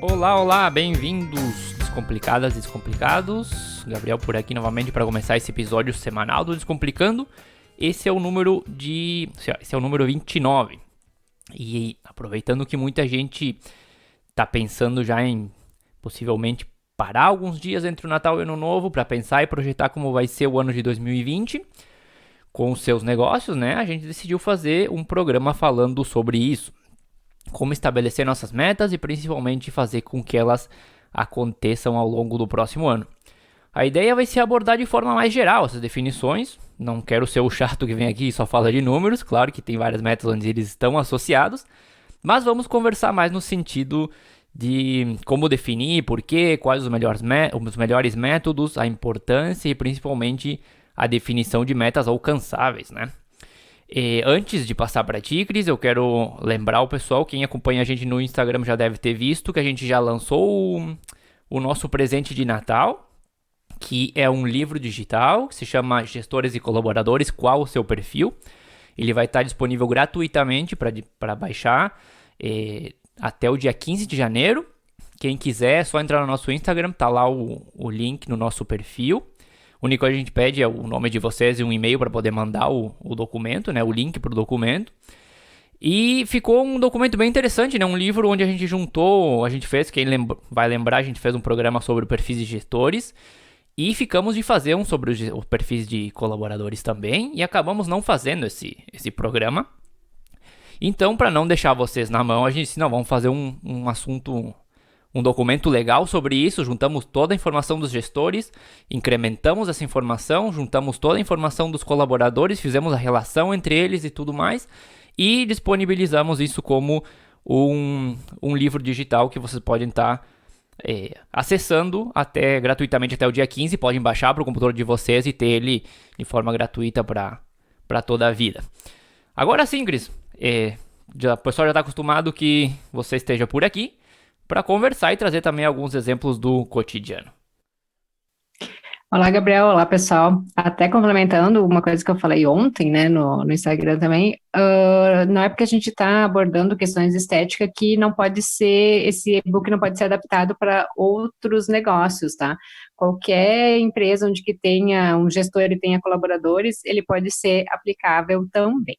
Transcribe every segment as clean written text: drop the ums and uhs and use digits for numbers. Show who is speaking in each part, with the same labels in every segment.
Speaker 1: Olá, olá, bem-vindos, descomplicadas e descomplicados. Gabriel por aqui novamente para começar esse episódio semanal do Descomplicando. Esse é o número 29. E aproveitando que muita gente está pensando já em possivelmente parar alguns dias entre o Natal e o Ano Novo para pensar e projetar como vai ser o ano de 2020 com os seus negócios, né? A gente decidiu fazer um programa falando sobre isso. Como estabelecer nossas metas e principalmente fazer com que elas aconteçam ao longo do próximo ano. A ideia vai ser abordar de forma mais geral essas definições. Não quero ser o chato que vem aqui e só fala de números, claro que tem várias metas onde eles estão associados, mas vamos conversar mais no sentido de como definir, por quê, quais os melhores métodos, a importância e principalmente a definição de metas alcançáveis, né? E antes de passar para ti, Cris, eu quero lembrar o pessoal, quem acompanha a gente no Instagram já deve ter visto que a gente já lançou o nosso presente de Natal, que é um livro digital, que se chama Gestores e Colaboradores, qual o seu perfil? Ele vai estar disponível gratuitamente para baixar até o dia 15 de janeiro. Quem quiser é só entrar no nosso Instagram, tá lá o link no nosso perfil. O único que a gente pede é o nome de vocês e um e-mail para poder mandar o documento, né? O link para o documento. E ficou um documento bem interessante, né? Um livro onde a gente juntou, vai lembrar, a gente fez um programa sobre perfis de gestores. E ficamos de fazer um sobre os perfis de colaboradores também. E acabamos não fazendo esse programa. Então, para não deixar vocês na mão, a gente disse, não, vamos fazer um assunto... Um documento legal sobre isso, juntamos toda a informação dos gestores, incrementamos essa informação, juntamos toda a informação dos colaboradores, fizemos a relação entre eles e tudo mais, e disponibilizamos isso como um livro digital que vocês podem estar acessando gratuitamente até o dia 15, podem baixar para o computador de vocês e ter ele de forma gratuita para toda a vida. Agora sim, Cris, o pessoal já está acostumado que você esteja por aqui, para conversar e trazer também alguns exemplos do cotidiano.
Speaker 2: Olá, Gabriel. Olá, pessoal. Até complementando uma coisa que eu falei ontem, né, no Instagram também, não é porque a gente está abordando questões de estética que não pode ser, esse e-book não pode ser adaptado para outros negócios, tá? Qualquer empresa onde que tenha um gestor e tenha colaboradores, ele pode ser aplicável também.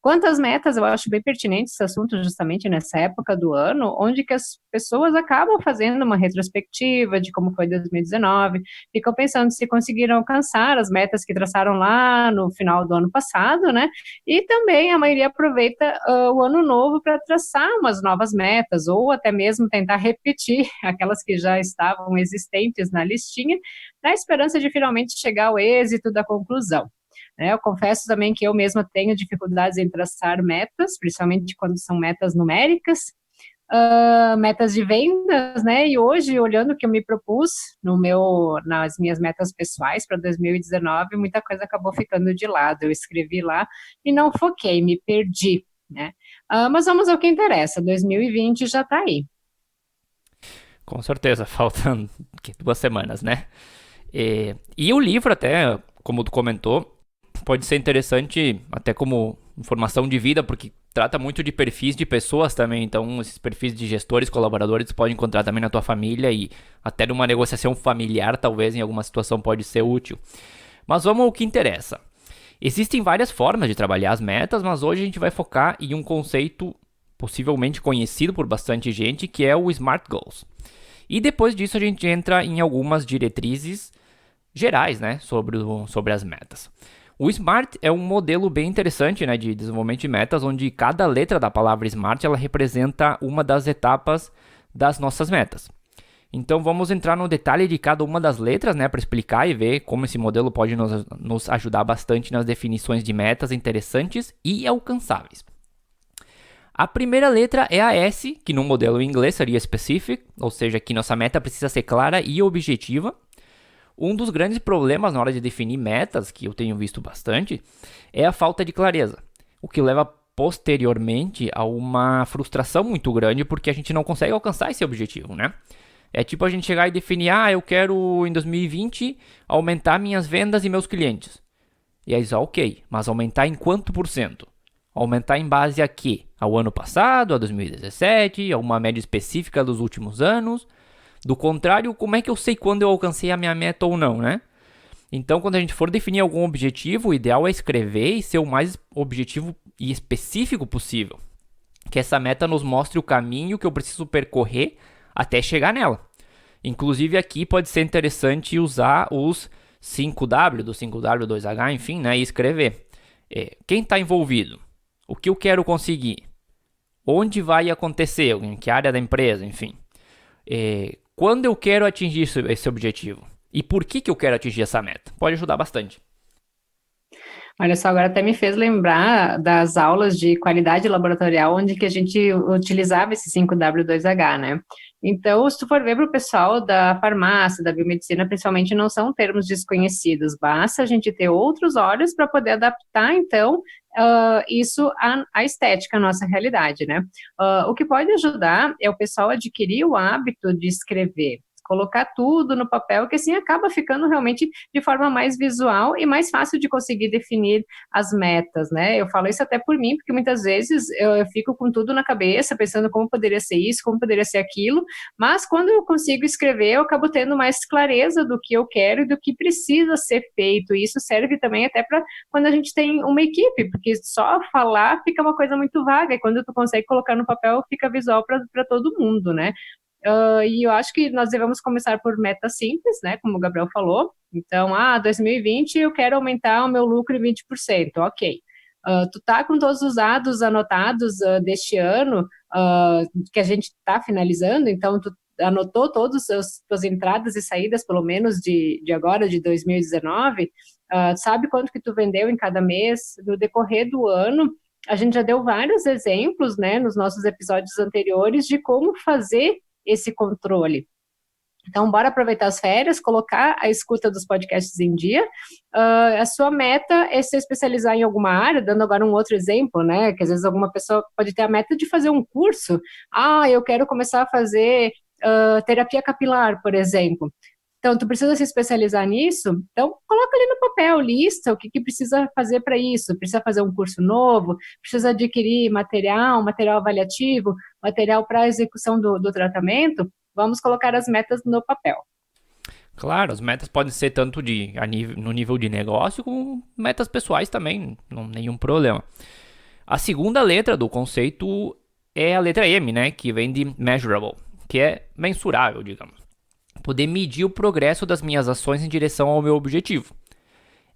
Speaker 2: Quanto às metas, eu acho bem pertinente esse assunto justamente nessa época do ano, onde que as pessoas acabam fazendo uma retrospectiva de como foi 2019, ficam pensando se conseguiram alcançar as metas que traçaram lá no final do ano passado, né? E também a maioria aproveita o ano novo para traçar umas novas metas, ou até mesmo tentar repetir aquelas que já estavam existentes na listinha, na esperança de finalmente chegar ao êxito da conclusão. Eu confesso também que eu mesma tenho dificuldades em traçar metas, principalmente quando são metas numéricas, metas de vendas, né? E hoje, olhando o que eu me propus nas minhas metas pessoais para 2019, muita coisa acabou ficando de lado. Eu escrevi lá e não foquei, me perdi, né? Mas vamos ao que interessa, 2020 já está aí.
Speaker 1: Com certeza, faltam 2 semanas, né? E o livro até, como tu comentou, pode ser interessante até como informação de vida, porque trata muito de perfis de pessoas também. Então, esses perfis de gestores, colaboradores, tu pode encontrar também na tua família e até numa negociação familiar, talvez em alguma situação pode ser útil. Mas vamos ao que interessa. Existem várias formas de trabalhar as metas, mas hoje a gente vai focar em um conceito possivelmente conhecido por bastante gente, que é o SMART Goals. E depois disso a gente entra em algumas diretrizes gerais, né, sobre as metas. O SMART é um modelo bem interessante, né, de desenvolvimento de metas, onde cada letra da palavra SMART ela representa uma das etapas das nossas metas. Então vamos entrar no detalhe de cada uma das letras, né, para explicar e ver como esse modelo pode nos ajudar bastante nas definições de metas interessantes e alcançáveis. A primeira letra é a S, que no modelo em inglês seria specific, ou seja, que nossa meta precisa ser clara e objetiva. Um dos grandes problemas na hora de definir metas, que eu tenho visto bastante, é a falta de clareza, o que leva posteriormente a uma frustração muito grande porque a gente não consegue alcançar esse objetivo, né? É tipo a gente chegar e definir, eu quero em 2020 aumentar minhas vendas e meus clientes. E aí, ok, mas aumentar em quanto por cento? Aumentar em base a quê? ao ano passado, a 2017, a uma média específica dos últimos anos. Do contrário, como é que eu sei quando eu alcancei a minha meta ou não, né? Então, quando a gente for definir algum objetivo, o ideal é escrever e ser o mais objetivo e específico possível. Que essa meta nos mostre o caminho que eu preciso percorrer até chegar nela. Inclusive, aqui pode ser interessante usar os 5W, do 5W, 2H, enfim, né? E escrever. Quem está envolvido? O que eu quero conseguir? Onde vai acontecer? Em que área da empresa? Enfim. Quando eu quero atingir esse objetivo? E por que eu quero atingir essa meta? Pode ajudar bastante.
Speaker 2: Olha só, agora até me fez lembrar das aulas de qualidade laboratorial, onde que a gente utilizava esse 5W2H, né? Então, se tu for ver para o pessoal da farmácia, da biomedicina, principalmente, não são termos desconhecidos, basta a gente ter outros olhos para poder adaptar, então, isso à estética, à nossa realidade, né? O que pode ajudar é o pessoal adquirir o hábito de escrever, colocar tudo no papel, que assim acaba ficando realmente de forma mais visual e mais fácil de conseguir definir as metas, né? Eu falo isso até por mim, porque muitas vezes eu fico com tudo na cabeça, pensando como poderia ser isso, como poderia ser aquilo, mas quando eu consigo escrever, eu acabo tendo mais clareza do que eu quero e do que precisa ser feito. E isso serve também até para quando a gente tem uma equipe, porque só falar fica uma coisa muito vaga, e quando tu consegue colocar no papel, fica visual para todo mundo, né? E eu acho que nós devemos começar por metas simples, né? Como o Gabriel falou. Então, 2020 eu quero aumentar o meu lucro em 20%, ok. Tu tá com todos os dados anotados deste ano que a gente está finalizando, então tu anotou todas as tuas entradas e saídas, pelo menos de agora, de 2019, sabe quanto que tu vendeu em cada mês, no decorrer do ano. A gente já deu vários exemplos, né, nos nossos episódios anteriores de como fazer esse controle. Então, bora aproveitar as férias, colocar a escuta dos podcasts em dia. A sua meta é se especializar em alguma área, dando agora um outro exemplo, né? Que às vezes alguma pessoa pode ter a meta de fazer um curso. Eu quero começar a fazer terapia capilar, por exemplo. Então, tu precisa se especializar nisso, então coloca ali no papel, lista o que precisa fazer para isso. Precisa fazer um curso novo, precisa adquirir material avaliativo, material para execução do tratamento. Vamos colocar as metas no papel.
Speaker 1: Claro, as metas podem ser tanto no nível de negócio, como metas pessoais também, não nenhum problema. A segunda letra do conceito é a letra M, né, que vem de measurable, que é mensurável, digamos. Poder medir o progresso das minhas ações em direção ao meu objetivo.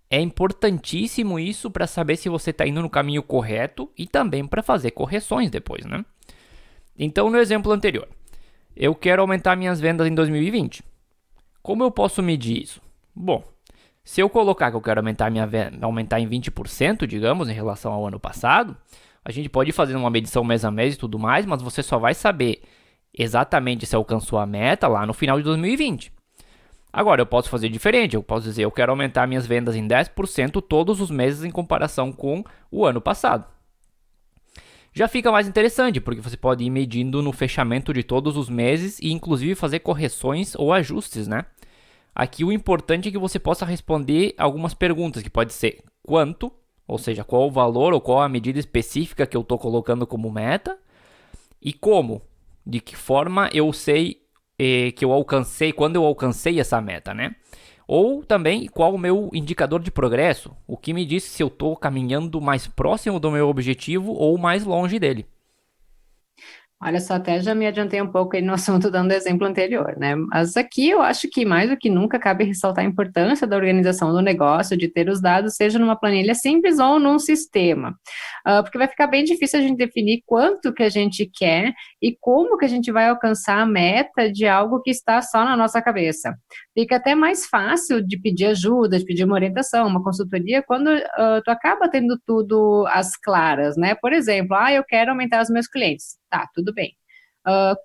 Speaker 1: É importantíssimo isso para saber se você está indo no caminho correto e também para fazer correções depois, né? Então, no exemplo anterior, eu quero aumentar minhas vendas em 2020. Como eu posso medir isso? Bom, se eu colocar que eu quero aumentar em 20%, digamos, em relação ao ano passado, a gente pode ir fazendo uma medição mês a mês e tudo mais, mas você só vai saber exatamente se alcançou a meta lá no final de 2020. Agora, eu posso fazer diferente, eu posso dizer, eu quero aumentar minhas vendas em 10% todos os meses em comparação com o ano passado. Já fica mais interessante, porque você pode ir medindo no fechamento de todos os meses e inclusive fazer correções ou ajustes, né? Aqui o importante é que você possa responder algumas perguntas, que pode ser quanto, ou seja, qual o valor ou qual a medida específica que eu estou colocando como meta, e como, de que forma eu sei que eu alcancei, quando eu alcancei essa meta, né? Ou também qual o meu indicador de progresso, o que me diz se eu estou caminhando mais próximo do meu objetivo ou mais longe dele.
Speaker 2: Olha só, até já me adiantei um pouco aí no assunto dando o exemplo anterior, né? Mas aqui eu acho que mais do que nunca cabe ressaltar a importância da organização do negócio, de ter os dados, seja numa planilha simples ou num sistema. Porque vai ficar bem difícil a gente definir quanto que a gente quer e como que a gente vai alcançar a meta de algo que está só na nossa cabeça. Fica até mais fácil de pedir ajuda, de pedir uma orientação, uma consultoria, quando tu acaba tendo tudo às claras, né? Por exemplo, eu quero aumentar os meus clientes. Tá, tudo bem.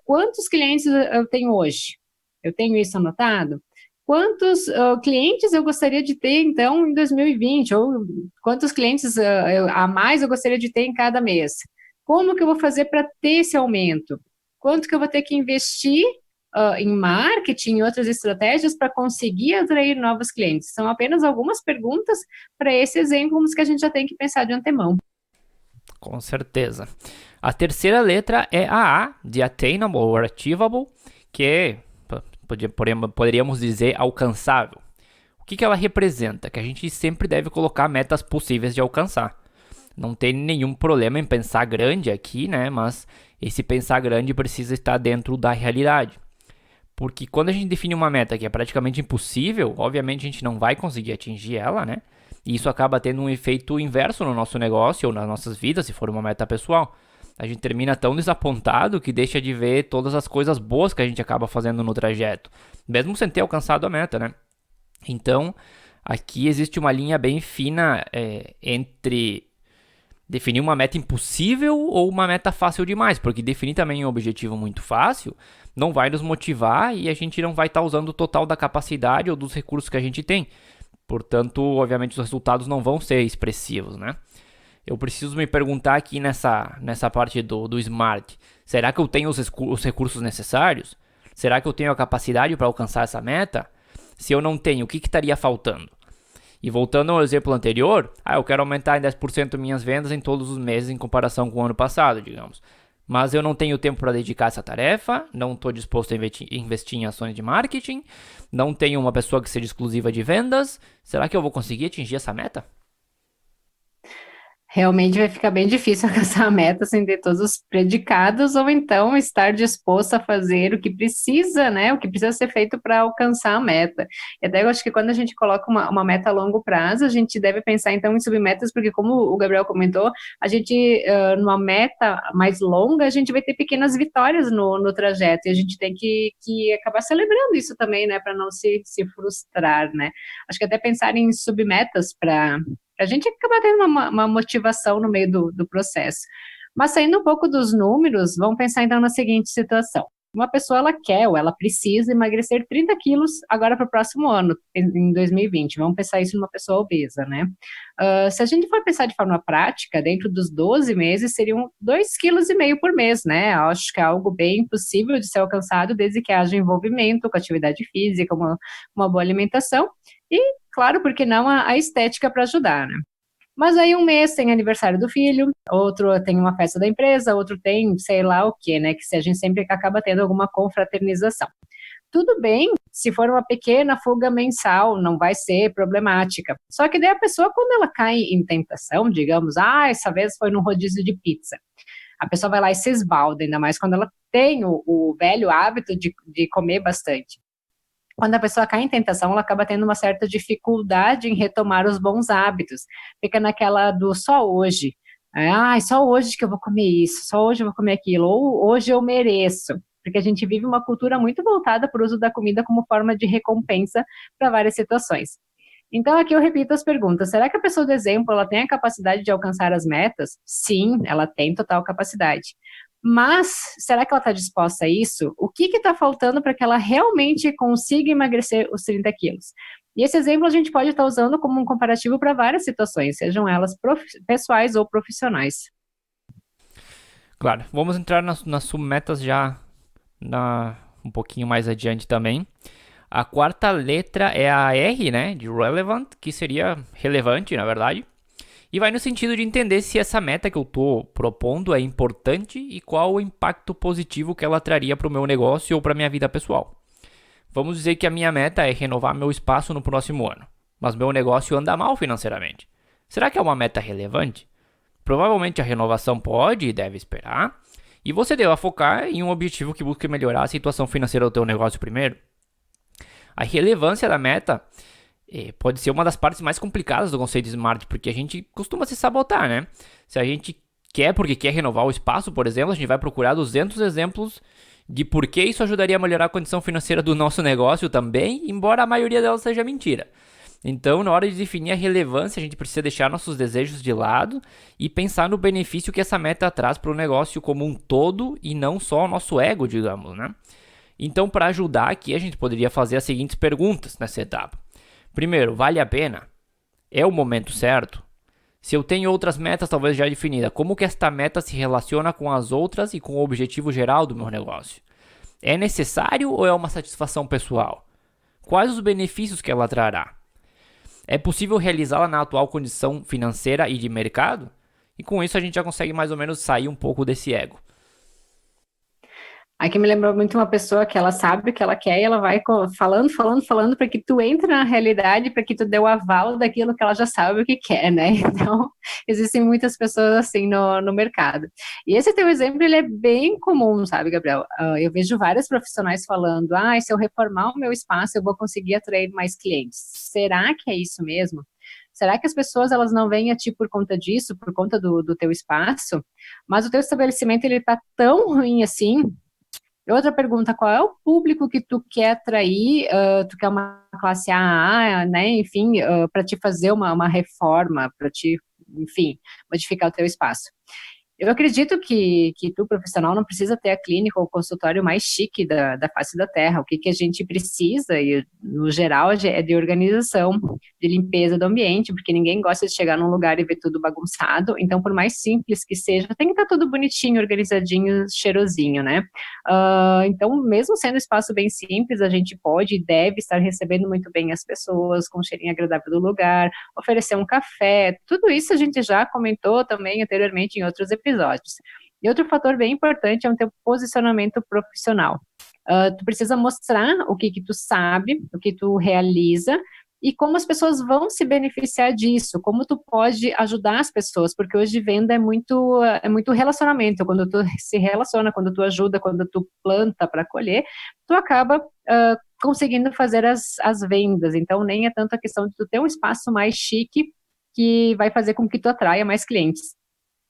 Speaker 2: Quantos clientes eu tenho hoje? Eu tenho isso anotado? Quantos clientes eu gostaria de ter, então, em 2020? Ou quantos clientes a mais eu gostaria de ter em cada mês? Como que eu vou fazer para ter esse aumento? Quanto que eu vou ter que investir em marketing e outras estratégias para conseguir atrair novos clientes? São apenas algumas perguntas para esses exemplos que a gente já tem que pensar de antemão.
Speaker 1: Com certeza. A terceira letra é a A, de attainable ou achievable, que é, poderíamos dizer, alcançável. O que ela representa? Que a gente sempre deve colocar metas possíveis de alcançar. Não tem nenhum problema em pensar grande aqui, né? Mas esse pensar grande precisa estar dentro da realidade. Porque quando a gente define uma meta que é praticamente impossível, obviamente a gente não vai conseguir atingir ela, né? E isso acaba tendo um efeito inverso no nosso negócio ou nas nossas vidas, se for uma meta pessoal. A gente termina tão desapontado que deixa de ver todas as coisas boas que a gente acaba fazendo no trajeto, mesmo sem ter alcançado a meta, né? Então, aqui existe uma linha bem fina entre definir uma meta impossível ou uma meta fácil demais, porque definir também um objetivo muito fácil não vai nos motivar e a gente não vai estar usando o total da capacidade ou dos recursos que a gente tem. Portanto, obviamente, os resultados não vão ser expressivos, né? Eu preciso me perguntar aqui nessa parte do Smart. Será que eu tenho os recursos necessários? Será que eu tenho a capacidade para alcançar essa meta? Se eu não tenho, o que estaria faltando? E voltando ao exemplo anterior, eu quero aumentar em 10% minhas vendas em todos os meses em comparação com o ano passado, digamos. Mas eu não tenho tempo para dedicar essa tarefa, não estou disposto a investir em ações de marketing, não tenho uma pessoa que seja exclusiva de vendas. Será que eu vou conseguir atingir essa meta?
Speaker 2: Realmente vai ficar bem difícil alcançar a meta sem ter todos os predicados, ou então estar disposto a fazer o que precisa, né? O que precisa ser feito para alcançar a meta. E até eu acho que quando a gente coloca uma meta a longo prazo, a gente deve pensar então em submetas, porque como o Gabriel comentou, a gente, numa meta mais longa, a gente vai ter pequenas vitórias no trajeto, e a gente tem que acabar celebrando isso também, né? Para não se frustrar, né? Acho que até pensar em submetas para a gente acaba tendo uma motivação no meio do processo. Mas saindo um pouco dos números, vamos pensar então na seguinte situação. Uma pessoa, ela quer ou ela precisa emagrecer 30 quilos agora para o próximo ano, em 2020. Vamos pensar isso numa pessoa obesa, né? Se a gente for pensar de forma prática, dentro dos 12 meses, seriam 2,5 kg por mês, né? Acho que é algo bem possível de ser alcançado desde que haja envolvimento com atividade física, uma boa alimentação e, claro, porque não a estética para ajudar, né? Mas aí um mês tem aniversário do filho, outro tem uma festa da empresa, outro tem sei lá o que, né? Que a gente sempre acaba tendo alguma confraternização. Tudo bem, se for uma pequena fuga mensal, não vai ser problemática. Só que daí a pessoa, quando ela cai em tentação, digamos, essa vez foi num rodízio de pizza. A pessoa vai lá e se esbalda, ainda mais quando ela tem o velho hábito de comer bastante. Quando a pessoa cai em tentação, ela acaba tendo uma certa dificuldade em retomar os bons hábitos. Fica naquela do só hoje. Só hoje que eu vou comer isso, só hoje eu vou comer aquilo, ou hoje eu mereço. Porque a gente vive uma cultura muito voltada para o uso da comida como forma de recompensa para várias situações. Então, aqui eu repito as perguntas. Será que a pessoa do exemplo, ela tem a capacidade de alcançar as metas? Sim, ela tem total capacidade. Mas, será que ela está disposta a isso? O que está faltando para que ela realmente consiga emagrecer os 30 quilos? E esse exemplo a gente pode estar usando como um comparativo para várias situações, sejam elas pessoais ou profissionais.
Speaker 1: Claro, vamos entrar nas submetas já um pouquinho mais adiante também. A quarta letra é a R, né, de relevant, que seria relevante, na verdade. E vai no sentido de entender se essa meta que eu estou propondo é importante e qual o impacto positivo que ela traria para o meu negócio ou para a minha vida pessoal. Vamos dizer que a minha meta é renovar meu espaço no próximo ano, mas meu negócio anda mal financeiramente. Será que é uma meta relevante? Provavelmente a renovação pode e deve esperar, e você deve focar em um objetivo que busque melhorar a situação financeira do teu negócio primeiro. A relevância da meta pode ser uma das partes mais complicadas do conceito de Smart, porque a gente costuma se sabotar, né? Se a gente quer porque quer renovar o espaço, por exemplo, a gente vai procurar 200 exemplos de por que isso ajudaria a melhorar a condição financeira do nosso negócio também, embora a maioria delas seja mentira. Então, na hora de definir a relevância, a gente precisa deixar nossos desejos de lado e pensar no benefício que essa meta traz para o negócio como um todo e não só o nosso ego, digamos, né? Então, para ajudar aqui, a gente poderia fazer as seguintes perguntas nessa etapa. Primeiro, vale a pena? É o momento certo? Se eu tenho outras metas talvez já definidas, como que esta meta se relaciona com as outras e com o objetivo geral do meu negócio? É necessário ou é uma satisfação pessoal? Quais os benefícios que ela trará? É possível realizá-la na atual condição financeira e de mercado? E com isso a gente já consegue mais ou menos sair um pouco desse ego.
Speaker 2: Aqui me lembrou muito uma pessoa que ela sabe o que ela quer e ela vai falando, falando, falando para que tu entre na realidade, para que tu dê o aval daquilo que ela já sabe o que quer, né? Então, existem muitas pessoas assim no mercado. E esse teu exemplo, ele é bem comum, sabe, Gabriel? Eu vejo vários profissionais falando, se eu reformar o meu espaço, eu vou conseguir atrair mais clientes. Será que é isso mesmo? Será que as pessoas elas não vêm a ti por conta disso, por conta do teu espaço? Mas o teu estabelecimento ele está tão ruim assim. Outra pergunta, qual é o público que tu quer atrair? Tu quer uma classe AA, né? Enfim, para te fazer uma reforma, para te, enfim, modificar o teu espaço. Eu acredito que tu, profissional, não precisa ter a clínica ou o consultório mais chique da face da Terra. O que a gente precisa, e no geral, é de organização, de limpeza do ambiente, porque ninguém gosta de chegar num lugar e ver tudo bagunçado. Então, por mais simples que seja, tem que estar tudo bonitinho, organizadinho, cheirosinho, né? Então, mesmo sendo um espaço bem simples, a gente pode e deve estar recebendo muito bem as pessoas, com o cheirinho agradável do lugar, oferecer um café, tudo isso a gente já comentou também anteriormente em outros episódios. E outro fator bem importante é o teu posicionamento profissional. Tu precisa mostrar o que tu sabe, o que tu realiza, e como as pessoas vão se beneficiar disso, como tu pode ajudar as pessoas, porque hoje venda é muito relacionamento, quando tu se relaciona, quando tu ajuda, quando tu planta para colher, tu acaba conseguindo fazer as vendas, então nem é tanto a questão de tu ter um espaço mais chique que vai fazer com que tu atraia mais clientes.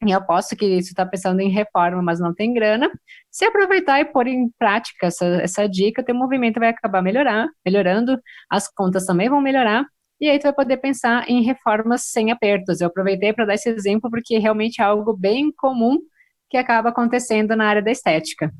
Speaker 2: E eu aposto que se tu está pensando em reforma, mas não tem grana, se aproveitar e pôr em prática essa dica, teu movimento vai acabar melhorando, as contas também vão melhorar, e aí tu vai poder pensar em reformas sem apertos. Eu aproveitei para dar esse exemplo porque realmente é algo bem comum que acaba acontecendo na área da estética.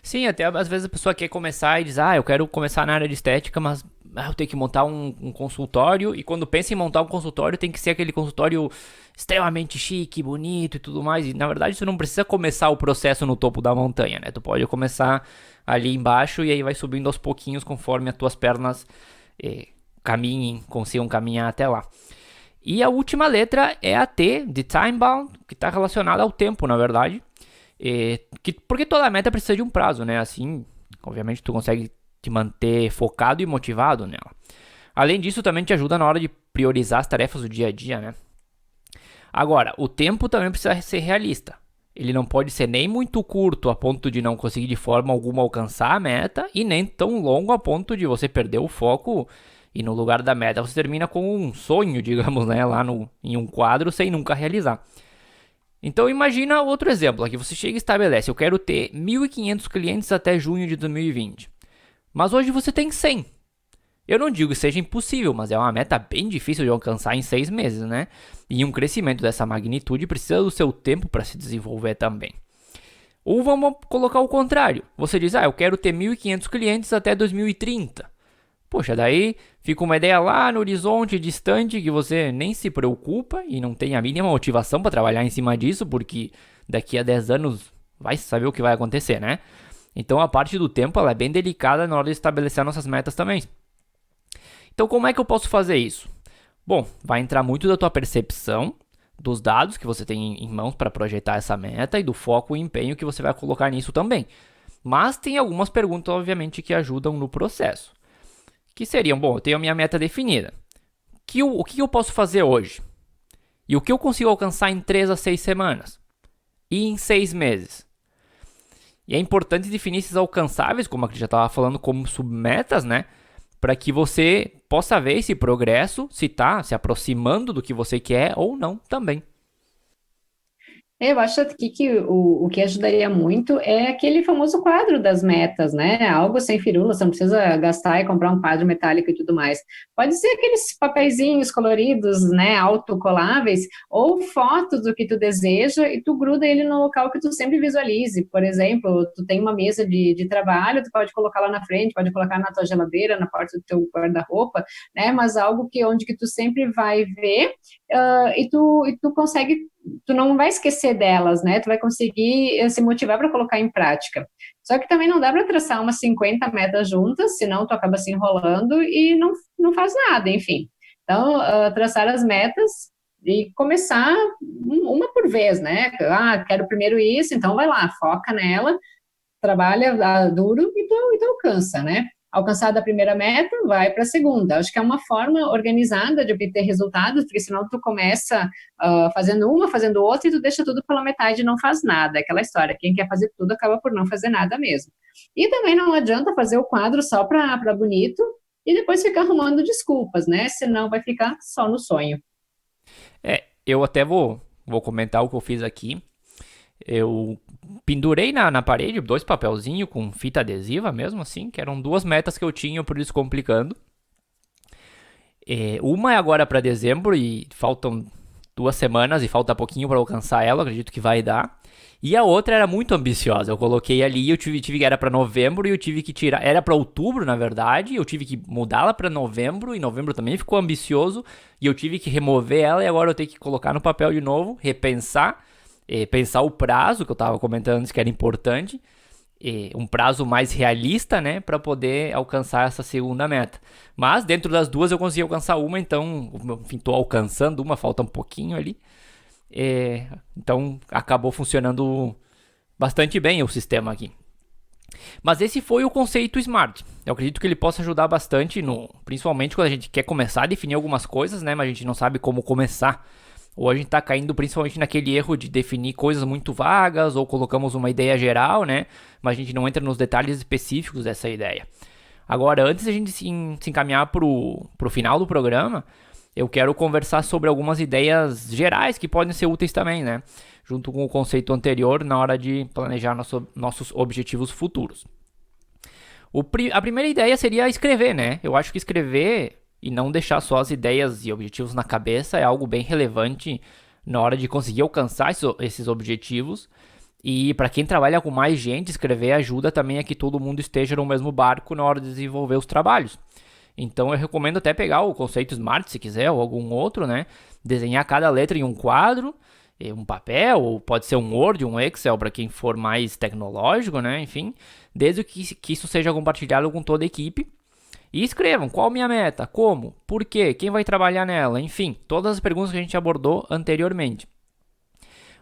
Speaker 1: Sim, até às vezes a pessoa quer começar e diz, eu quero começar na área de estética, mas eu tenho que montar um consultório, e quando pensa em montar um consultório, tem que ser aquele consultório extremamente chique, bonito e tudo mais, e na verdade você não precisa começar o processo no topo da montanha, né? Tu pode começar ali embaixo e aí vai subindo aos pouquinhos conforme as tuas pernas caminhem, consigam caminhar até lá. E a última letra é a T, de time bound, que está relacionada ao tempo, na verdade. Porque toda meta precisa de um prazo, né? Assim, obviamente, tu consegue te manter focado e motivado nela. Além disso, também te ajuda na hora de priorizar as tarefas do dia a dia, né? Agora, o tempo também precisa ser realista. Ele não pode ser nem muito curto a ponto de não conseguir de forma alguma alcançar a meta, e nem tão longo a ponto de você perder o foco e no lugar da meta você termina com um sonho, digamos, né? Lá em um quadro sem nunca realizar. Então imagina outro exemplo, aqui você chega e estabelece, eu quero ter 1.500 clientes até junho de 2020, mas hoje você tem 100. Eu não digo que seja impossível, mas é uma meta bem difícil de alcançar em 6 meses, né? E um crescimento dessa magnitude precisa do seu tempo para se desenvolver também. Ou vamos colocar o contrário, você diz, eu quero ter 1.500 clientes até 2030. Poxa, daí fica uma ideia lá no horizonte distante que você nem se preocupa e não tem a mínima motivação para trabalhar em cima disso, porque daqui a 10 anos vai saber o que vai acontecer, né? Então a parte do tempo ela é bem delicada na hora de estabelecer nossas metas também. Então como é que eu posso fazer isso? Bom, vai entrar muito da tua percepção, dos dados que você tem em mãos para projetar essa meta e do foco e empenho que você vai colocar nisso também. Mas tem algumas perguntas, obviamente, que ajudam no processo. Que seriam, bom, eu tenho a minha meta definida. O que eu posso fazer hoje? E o que eu consigo alcançar em 3 a 6 semanas? E em 6 meses? E é importante definir esses alcançáveis, como a gente já estava falando, como submetas, né? Para que você possa ver esse progresso, se está se aproximando do que você quer ou não também.
Speaker 2: Eu acho que o que ajudaria muito é aquele famoso quadro das metas, né? Algo sem firula, você não precisa gastar e comprar um quadro metálico e tudo mais. Pode ser aqueles papeizinhos coloridos, né, autocoláveis, ou fotos do que tu deseja e tu gruda ele no local que tu sempre visualize. Por exemplo, tu tem uma mesa de trabalho, tu pode colocar lá na frente, pode colocar na tua geladeira, na porta do teu guarda-roupa, né? Mas algo onde que tu sempre vai ver, e tu consegue, tu não vai esquecer delas, né? Tu vai conseguir se motivar para colocar em prática. Só que também não dá para traçar umas 50 metas juntas, senão tu acaba se enrolando e não faz nada, enfim. Então, traçar as metas e começar uma por vez, né? Ah, quero primeiro isso, então vai lá, foca nela, trabalha duro e tu alcança, né? Alcançar da primeira meta, vai para a segunda. Acho que é uma forma organizada de obter resultados, porque senão tu começa fazendo uma, fazendo outra, e tu deixa tudo pela metade e não faz nada. Aquela história, quem quer fazer tudo acaba por não fazer nada mesmo. E também não adianta fazer o quadro só para bonito e depois ficar arrumando desculpas, né? Senão vai ficar só no sonho.
Speaker 1: Eu até vou comentar o que eu fiz aqui. Eu pendurei na parede 2 papelzinhos com fita adesiva mesmo assim, que eram 2 metas que eu tinha por isso complicando. Uma é agora para dezembro e faltam 2 semanas e falta pouquinho para alcançar ela, acredito que vai dar. E a outra era muito ambiciosa. Eu coloquei ali, eu tive que era para novembro e eu tive que tirar, era para outubro, na verdade, eu tive que mudá-la para novembro e novembro também ficou ambicioso e eu tive que remover ela e agora eu tenho que colocar no papel de novo, repensar, pensar o prazo que eu estava comentando antes que era importante, um prazo mais realista, né, para poder alcançar essa segunda meta. Mas dentro das duas eu consegui alcançar uma, então, enfim, tô alcançando uma, falta um pouquinho ali. Então acabou funcionando bastante bem o sistema aqui. Mas esse foi o conceito Smart. Eu acredito que ele possa ajudar bastante, principalmente quando a gente quer começar a definir algumas coisas, né? Mas a gente não sabe como começar. Ou a gente está caindo principalmente naquele erro de definir coisas muito vagas, ou colocamos uma ideia geral, né? Mas a gente não entra nos detalhes específicos dessa ideia. Agora, antes de a gente se encaminhar para o final do programa, eu quero conversar sobre algumas ideias gerais que podem ser úteis também, né? Junto com o conceito anterior na hora de planejar nossos objetivos futuros. A primeira ideia seria escrever, né? Eu acho que escrever e não deixar só as ideias e objetivos na cabeça é algo bem relevante na hora de conseguir alcançar esses objetivos. E para quem trabalha com mais gente, escrever ajuda também a que todo mundo esteja no mesmo barco na hora de desenvolver os trabalhos. Então eu recomendo até pegar o conceito Smart, se quiser, ou algum outro, né? Desenhar cada letra em um quadro, um papel, ou pode ser um Word, um Excel, para quem for mais tecnológico, né? Enfim, desde que isso seja compartilhado com toda a equipe. E escrevam qual a minha meta, como, por quê, quem vai trabalhar nela, enfim, todas as perguntas que a gente abordou anteriormente.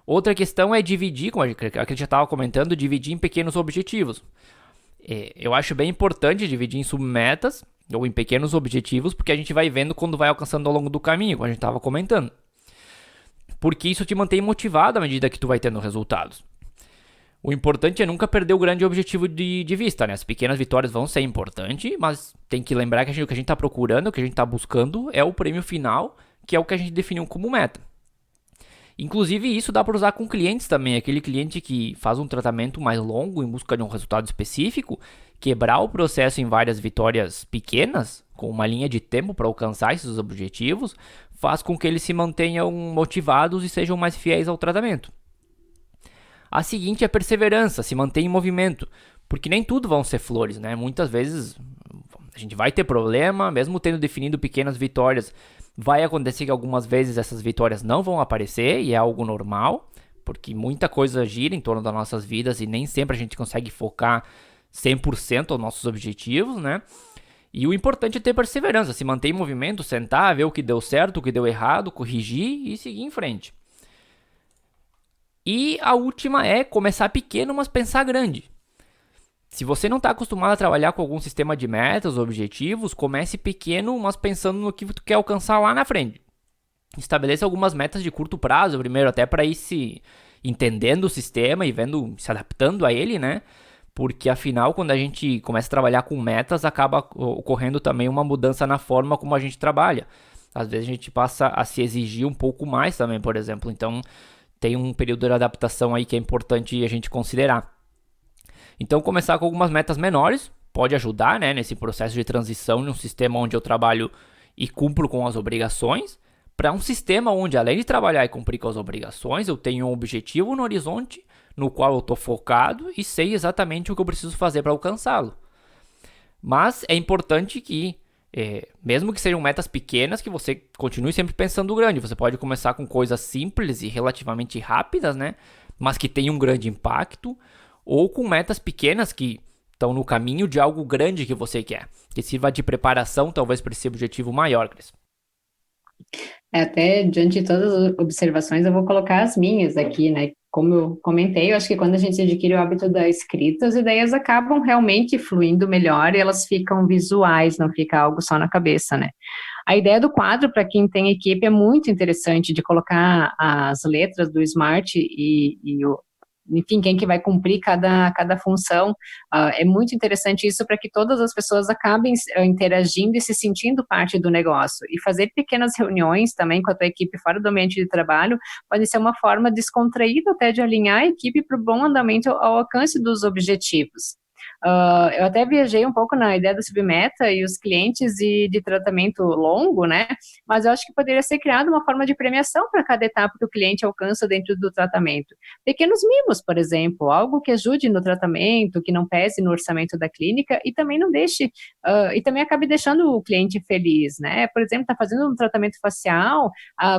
Speaker 1: Outra questão é dividir, como a gente já estava comentando, dividir em pequenos objetivos. Eu acho bem importante dividir em submetas ou em pequenos objetivos, porque a gente vai vendo quando vai alcançando ao longo do caminho, como a gente estava comentando. Porque isso te mantém motivado à medida que tu vai tendo resultados. O importante é nunca perder o grande objetivo de vista, né? As pequenas vitórias vão ser importantes, mas tem que lembrar que o que a gente está procurando, o que a gente está buscando é o prêmio final, que é o que a gente definiu como meta. Inclusive, isso dá para usar com clientes também. Aquele cliente que faz um tratamento mais longo em busca de um resultado específico, quebrar o processo em várias vitórias pequenas, com uma linha de tempo para alcançar esses objetivos, faz com que eles se mantenham motivados e sejam mais fiéis ao tratamento. A seguinte é a perseverança, se manter em movimento, porque nem tudo vão ser flores, né? Muitas vezes a gente vai ter problema, mesmo tendo definido pequenas vitórias. Vai acontecer que algumas vezes essas vitórias não vão aparecer e é algo normal, porque muita coisa gira em torno das nossas vidas e nem sempre a gente consegue focar 100% aos nossos objetivos, né? E o importante é ter perseverança, se manter em movimento, sentar, ver o que deu certo, o que deu errado, corrigir e seguir em frente. E a última é começar pequeno, mas pensar grande. Se você não está acostumado a trabalhar com algum sistema de metas, objetivos, comece pequeno, mas pensando no que tu quer alcançar lá na frente. Estabeleça algumas metas de curto prazo, primeiro, até para ir se entendendo o sistema e se adaptando a ele, né? Porque afinal, quando a gente começa a trabalhar com metas, acaba ocorrendo também uma mudança na forma como a gente trabalha. Às vezes a gente passa a se exigir um pouco mais também, por exemplo. Então, tem um período de adaptação aí que é importante a gente considerar. Então, começar com algumas metas menores pode ajudar, né, nesse processo de transição de um sistema onde eu trabalho e cumpro com as obrigações, para um sistema onde, além de trabalhar e cumprir com as obrigações, eu tenho um objetivo no horizonte, no qual eu estou focado e sei exatamente o que eu preciso fazer para alcançá-lo. Mas é importante que, mesmo que sejam metas pequenas, que você continue sempre pensando grande. Você pode começar com coisas simples e relativamente rápidas, né, mas que tenham um grande impacto, ou com metas pequenas que estão no caminho de algo grande que você quer, que sirva de preparação talvez para esse objetivo maior, Cris.
Speaker 2: Até diante de todas as observações, eu vou colocar as minhas aqui, né? Como eu comentei, eu acho que quando a gente adquire o hábito da escrita, as ideias acabam realmente fluindo melhor e elas ficam visuais, não fica algo só na cabeça, né? A ideia do quadro, para quem tem equipe, é muito interessante de colocar as letras do Smart enfim, quem que vai cumprir cada função. É muito interessante isso para que todas as pessoas acabem interagindo e se sentindo parte do negócio. E fazer pequenas reuniões também com a tua equipe fora do ambiente de trabalho pode ser uma forma descontraída até de alinhar a equipe para o bom andamento ao alcance dos objetivos. Eu até viajei um pouco na ideia do submeta e os clientes de tratamento longo, né? Mas eu acho que poderia ser criada uma forma de premiação para cada etapa que o cliente alcança dentro do tratamento. Pequenos mimos, por exemplo, algo que ajude no tratamento, que não pese no orçamento da clínica e também não deixe, e também acabe deixando o cliente feliz, né? Por exemplo, está fazendo um tratamento facial,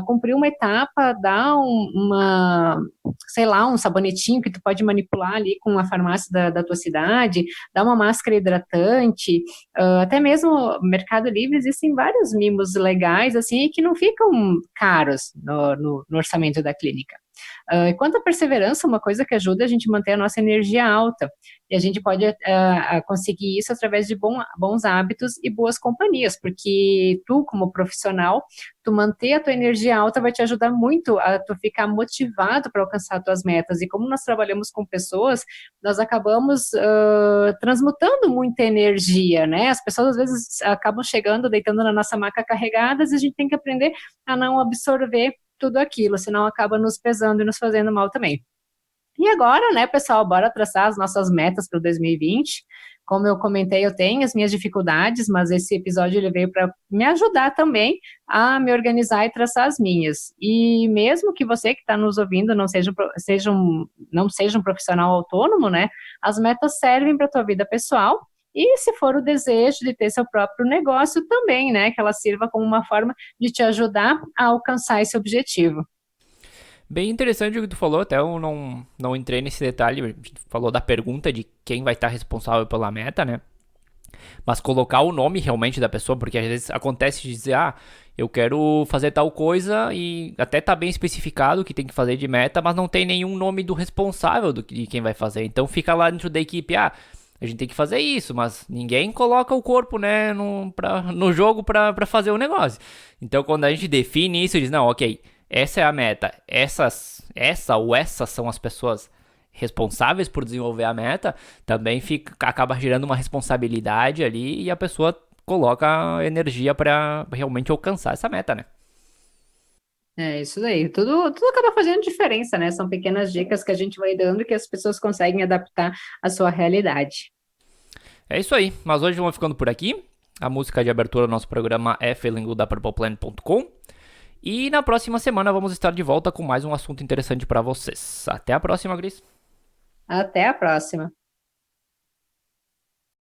Speaker 2: cumprir uma etapa, dá sei lá, um sabonetinho que tu pode manipular ali com a farmácia da tua cidade, dá uma máscara hidratante, até mesmo Mercado Livre existem vários mimos legais, assim, que não ficam caros no orçamento da clínica. E quanto à perseverança, uma coisa que ajuda a gente a manter a nossa energia alta. E a gente pode conseguir isso através de bons hábitos e boas companhias, porque tu, como profissional, tu manter a tua energia alta vai te ajudar muito a tu ficar motivado para alcançar tuas metas. E como nós trabalhamos com pessoas, nós acabamos transmutando muita energia, né? As pessoas às vezes acabam chegando, deitando na nossa maca carregadas, e a gente tem que aprender a não absorver tudo aquilo, senão acaba nos pesando e nos fazendo mal também. E agora, né, pessoal, bora traçar as nossas metas para o 2020. Como eu comentei, eu tenho as minhas dificuldades, mas esse episódio ele veio para me ajudar também a me organizar e traçar as minhas. E mesmo que você que está nos ouvindo não seja um profissional autônomo, né, as metas servem para a tua vida pessoal. E se for o desejo de ter seu próprio negócio também, né, que ela sirva como uma forma de te ajudar a alcançar esse objetivo.
Speaker 1: Bem interessante o que tu falou, até eu não entrei nesse detalhe, a gente falou da pergunta de quem vai estar responsável pela meta, né? Mas colocar o nome realmente da pessoa, porque às vezes acontece de dizer, eu quero fazer tal coisa e até tá bem especificado o que tem que fazer de meta, mas não tem nenhum nome do responsável de quem vai fazer. Então fica lá dentro da equipe, a gente tem que fazer isso, mas ninguém coloca o corpo, né, no jogo pra fazer o negócio. Então quando a gente define isso, diz, não, ok, essa é a meta, essas são as pessoas responsáveis por desenvolver a meta, também acaba gerando uma responsabilidade ali e a pessoa coloca energia para realmente alcançar essa meta, né?
Speaker 2: É isso daí. Tudo acaba fazendo diferença, né? São pequenas dicas que a gente vai dando que as pessoas conseguem adaptar à sua realidade.
Speaker 1: É isso aí, mas hoje vamos ficando por aqui. A música de abertura do nosso programa é Feeling Good da PurplePlanet.com. E na próxima semana vamos estar de volta com mais um assunto interessante para vocês. Até a próxima, Gris.
Speaker 2: Até a próxima.